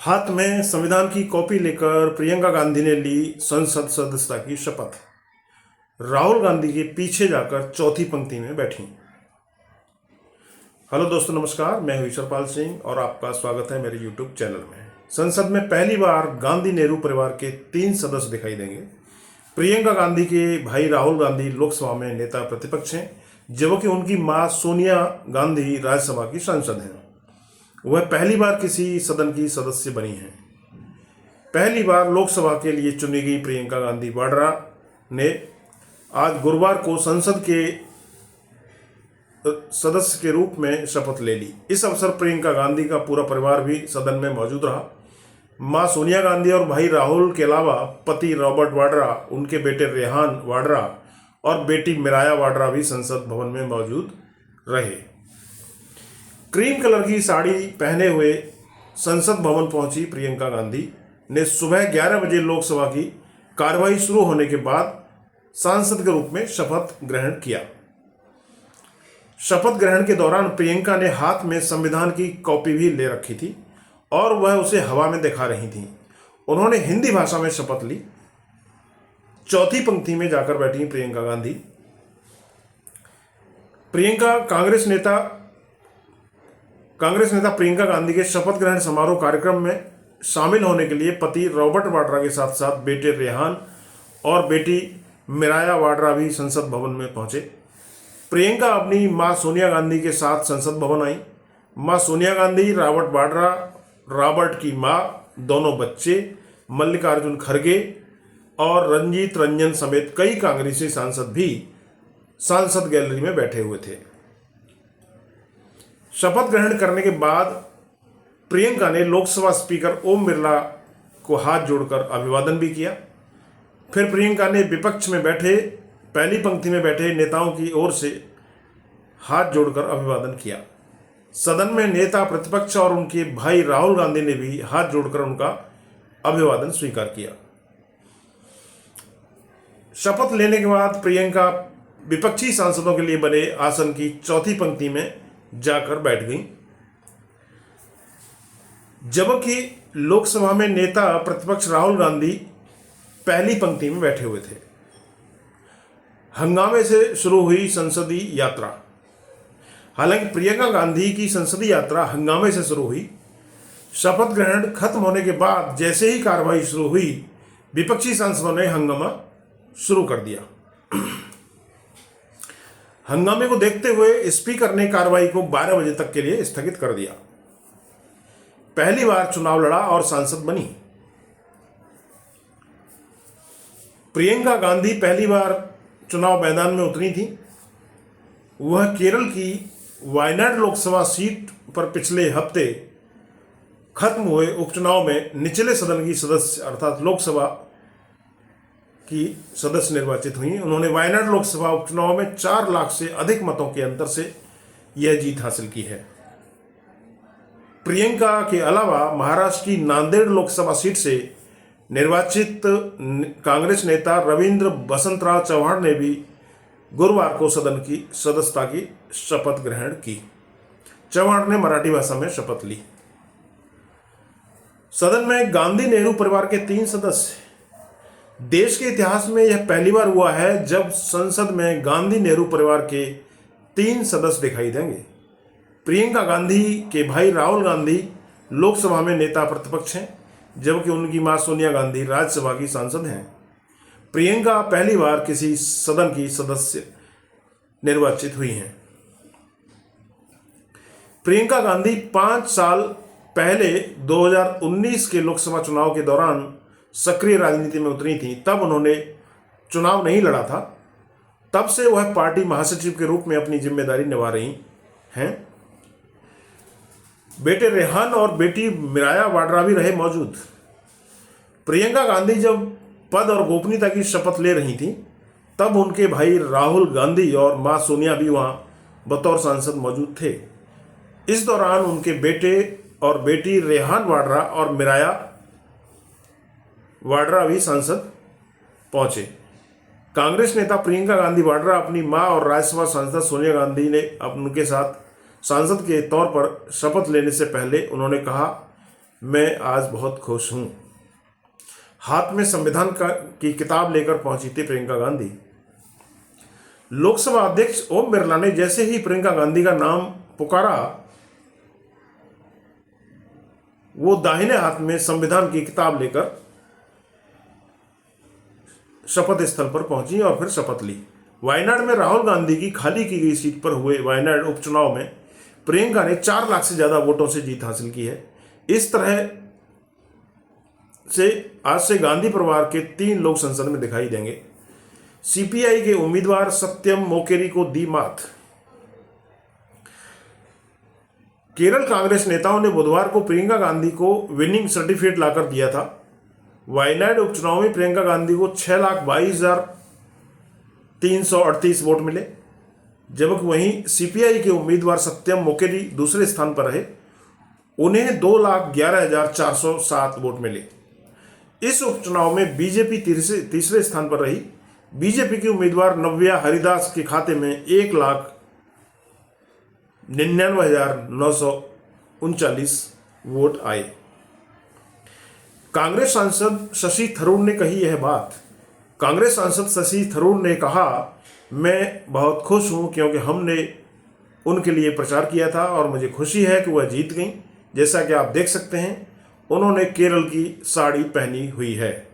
हाथ में संविधान की कॉपी लेकर प्रियंका गांधी ने ली संसद सदस्यता की शपथ। राहुल गांधी के पीछे जाकर चौथी पंक्ति में बैठी। हेलो दोस्तों, नमस्कार। मैं हूं ईश्वरपाल सिंह और आपका स्वागत है मेरे यूट्यूब चैनल में। संसद में पहली बार गांधी नेहरू परिवार के 3 सदस्य दिखाई देंगे। प्रियंका गांधी के भाई राहुल गांधी लोकसभा में नेता प्रतिपक्ष हैं, जबकि उनकी मां सोनिया गांधी राज्यसभा की सांसद हैं। वह पहली बार किसी सदन की सदस्य बनी हैं। पहली बार लोकसभा के लिए चुनी गई प्रियंका गांधी वाड्रा ने आज गुरुवार को संसद के सदस्य के रूप में शपथ ले ली। इस अवसर प्रियंका गांधी का पूरा परिवार भी सदन में मौजूद रहा। मां सोनिया गांधी और भाई राहुल के अलावा पति रॉबर्ट वाड्रा, उनके बेटे रेहान वाड्रा और बेटी मिराया वाड्रा भी संसद भवन में मौजूद रहे। क्रीम कलर की साड़ी पहने हुए संसद भवन पहुंची प्रियंका गांधी ने सुबह 11 बजे लोकसभा की कार्यवाही शुरू होने के बाद सांसद के रूप में शपथ ग्रहण किया। शपथ ग्रहण के दौरान प्रियंका ने हाथ में संविधान की कॉपी भी ले रखी थी और वह उसे हवा में दिखा रही थी। उन्होंने हिंदी भाषा में शपथ ली। चौथी पंक्ति में जाकर बैठी प्रियंका गांधी। कांग्रेस नेता प्रियंका गांधी के शपथ ग्रहण समारोह कार्यक्रम में शामिल होने के लिए पति रॉबर्ट वाड्रा के साथ साथ बेटे रेहान और बेटी मिराया वाड्रा भी संसद भवन में पहुंचे। प्रियंका अपनी मां सोनिया गांधी के साथ संसद भवन आई। मां सोनिया गांधी, रॉबर्ट वाड्रा, रॉबर्ट की मां, दोनों बच्चे, मल्लिकार्जुन खड़गे और रंजीत रंजन समेत कई कांग्रेसी सांसद भी सांसद गैलरी में बैठे हुए थे। शपथ ग्रहण करने के बाद प्रियंका ने लोकसभा स्पीकर ओम बिरला को हाथ जोड़कर अभिवादन भी किया। फिर प्रियंका ने विपक्ष में बैठे पहली पंक्ति में बैठे नेताओं की ओर से हाथ जोड़कर अभिवादन किया। सदन में नेता प्रतिपक्ष और उनके भाई राहुल गांधी ने भी हाथ जोड़कर उनका अभिवादन स्वीकार किया। शपथ लेने के बाद प्रियंका विपक्षी सांसदों के लिए बने आसन की चौथी पंक्ति में जाकर बैठ गई, जबकि लोकसभा में नेता प्रतिपक्ष राहुल गांधी पहली पंक्ति में बैठे हुए थे। हंगामे से शुरू हुई संसदीय यात्रा। हालांकि प्रियंका गांधी की संसदीय यात्रा हंगामे से शुरू हुई। शपथ ग्रहण खत्म होने के बाद जैसे ही कार्रवाई शुरू हुई, विपक्षी सांसदों ने हंगामा शुरू कर दिया। हंगामे को देखते हुए स्पीकर ने कार्रवाई को 12 बजे तक के लिए स्थगित कर दिया। पहली बार चुनाव लड़ा और सांसद बनी। प्रियंका गांधी पहली बार चुनाव मैदान में उतरी थी। वह केरल की वायनाड लोकसभा सीट पर पिछले हफ्ते खत्म हुए उपचुनाव में निचले सदन की सदस्य अर्थात लोकसभा की सदस्य निर्वाचित हुई। उन्होंने वायनाड लोकसभा उपचुनाव में 4 लाख से अधिक मतों के अंतर से यह जीत हासिल की है। प्रियंका के अलावा महाराष्ट्र की नांदेड़ लोकसभा सीट से निर्वाचित कांग्रेस नेता रविंद्र बसंतराव चव्हाण ने भी गुरुवार को सदन की सदस्यता की शपथ ग्रहण की। चव्हाण ने मराठी भाषा में शपथ ली। सदन में गांधी नेहरू परिवार के 3 सदस्य। देश के इतिहास में यह पहली बार हुआ है जब संसद में गांधी नेहरू परिवार के 3 सदस्य दिखाई देंगे। प्रियंका गांधी के भाई राहुल गांधी लोकसभा में नेता प्रतिपक्ष हैं, जबकि उनकी मां सोनिया गांधी राज्यसभा की सांसद हैं। प्रियंका पहली बार किसी सदन की सदस्य निर्वाचित हुई हैं। प्रियंका गांधी 5 साल पहले 2019 के लोकसभा चुनाव के दौरान सक्रिय राजनीति में उतरी थी। तब उन्होंने चुनाव नहीं लड़ा था। तब से वह पार्टी महासचिव के रूप में अपनी जिम्मेदारी निभा रही हैं। बेटे रेहान और बेटी मिराया वाड्रा भी रहे मौजूद। प्रियंका गांधी जब पद और गोपनीयता की शपथ ले रही थी, तब उनके भाई राहुल गांधी और मां सोनिया भी वहां बतौर सांसद मौजूद थे। इस दौरान उनके बेटे और बेटी रेहान वाड्रा और मिराया वाड्रा भी संसद पहुंचे। कांग्रेस नेता प्रियंका गांधी वाड्रा अपनी मां और राज्यसभा सांसद सोनिया गांधी ने उनके साथ सांसद के तौर पर शपथ लेने से पहले उन्होंने कहा मैं आज बहुत खुश हूं। हाथ में संविधान की किताब लेकर पहुंची थी प्रियंका गांधी। लोकसभा अध्यक्ष ओम बिरला ने जैसे ही प्रियंका गांधी का नाम पुकारा, वो दाहिने हाथ में संविधान की किताब लेकर शपथ स्थल पर पहुंची और फिर शपथ ली। वायनाड में राहुल गांधी की खाली की गई सीट पर हुए वायनाड उपचुनाव में प्रियंका ने 4 लाख से ज्यादा वोटों से जीत हासिल की है। इस तरह से आज से गांधी परिवार के 3 लोग संसद में दिखाई देंगे। सीपीआई के उम्मीदवार सत्यम मोकेरी को दी मात। केरल कांग्रेस नेताओं ने बुधवार को प्रियंका गांधी को विनिंग सर्टिफिकेट लाकर दिया था। वायनाड उपचुनाव में प्रियंका गांधी को 6,22,338 वोट मिले, जबकि वहीं सीपीआई के उम्मीदवार सत्यम मोकेरी दूसरे स्थान पर रहे। उन्हें 2,11,407 वोट मिले। इस उपचुनाव में बीजेपी तीसरे स्थान पर रही। बीजेपी के उम्मीदवार नव्या हरिदास के खाते में 1,99,939 वोट आए। कांग्रेस सांसद शशि थरूर ने कही यह बात। कांग्रेस सांसद शशि थरूर ने कहा, मैं बहुत खुश हूं क्योंकि हमने उनके लिए प्रचार किया था और मुझे खुशी है कि वह जीत गई। जैसा कि आप देख सकते हैं, उन्होंने केरल की साड़ी पहनी हुई है।